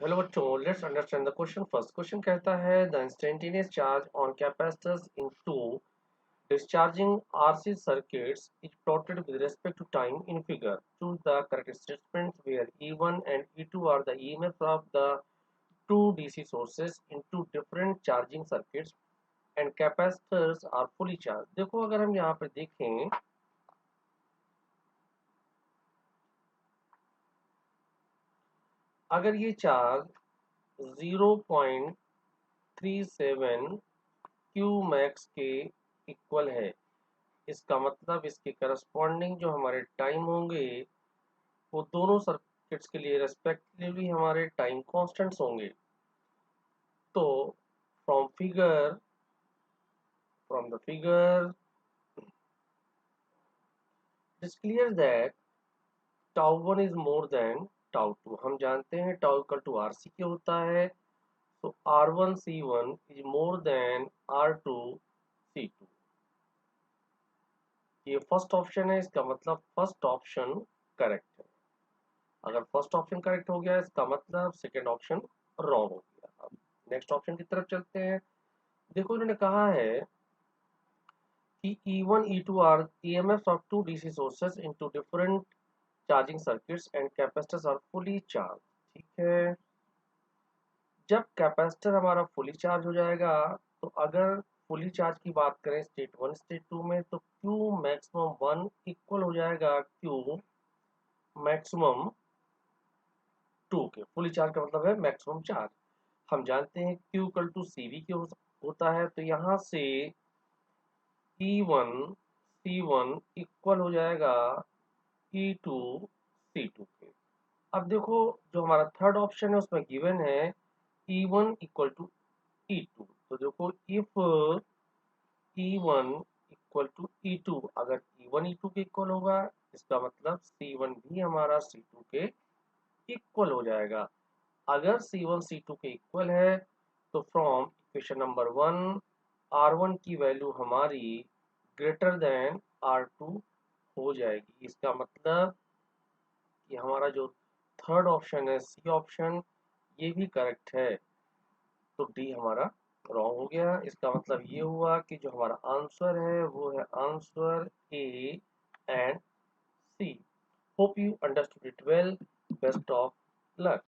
Hello बच्चों, let's understand the question. First question कहता है the instantaneous charge on capacitors in two discharging RC circuits is plotted with respect to time in figure. Choose the correct statements where E1 and E2 are the EMFs of the two DC sources into different charging circuits and capacitors are fully charged. देखो अगर हम यहाँ पे देखें, अगर ये charge 0.37 Q max के equal है, इसका मतलब इसके करस्पॉन्डिंग जो हमारे टाइम होंगे वो दोनों सर्किट्स के लिए रेस्पेक्टिवली हमारे टाइम कांस्टेंट्स होंगे। तो from the figure it is clear that tau one is more than tau two. हम जानते हैं tau equal to R C के होता है, तो R one C one is more than R two C two. ये फर्स्ट ऑप्शन है, इसका मतलब फर्स्ट ऑप्शन करेक्ट है। अगर फर्स्ट ऑप्शन करेक्ट हो गया इसका मतलब सेकेंड ऑप्शन रॉन्ग हो गया। अब नेक्स्ट ऑप्शन की तरफ चलते हैं। देखो इन्होंने कहा है कि E1 E2 are EMFs of two DC sources into different charging circuits and capacitors are fully charged। ठीक है, जब कैपेसिटर हमारा फुली चार्ज हो जाएगा तो अगर फुली चार्ज की बात करें स्टेट वन स्टेट टू में, तो Q मैक्सिमम वन इक्वल हो जाएगा Q मैक्सिमम टू के। फुली चार्ज का मतलब है मैक्सिमम चार्ज। हम जानते हैं Q इक्वल टू CV के होता है, तो यहाँ से E1 C1 इक्वल हो जाएगा E2 C2 के। अब देखो जो हमारा थर्ड ऑप्शन है उसमें गिवन है E1 इक्वल टू E2। तो देखो if E1 equal to E2, अगर E1 E2 के इक्वल होगा इसका मतलब C1 भी हमारा C2 के इक्वल हो जाएगा। अगर C1 C2 के इक्वल है तो from equation number one R1 की वैल्यू हमारी ग्रेटर देन R2 हो जाएगी। इसका मतलब कि हमारा जो थर्ड ऑप्शन है सी ऑप्शन, ये भी करेक्ट है। तो डी हमारा रॉन्ग हो गया। इसका मतलब ये हुआ कि जो हमारा आंसर है वो है answer A and C. Hope you understood it well. Best of luck.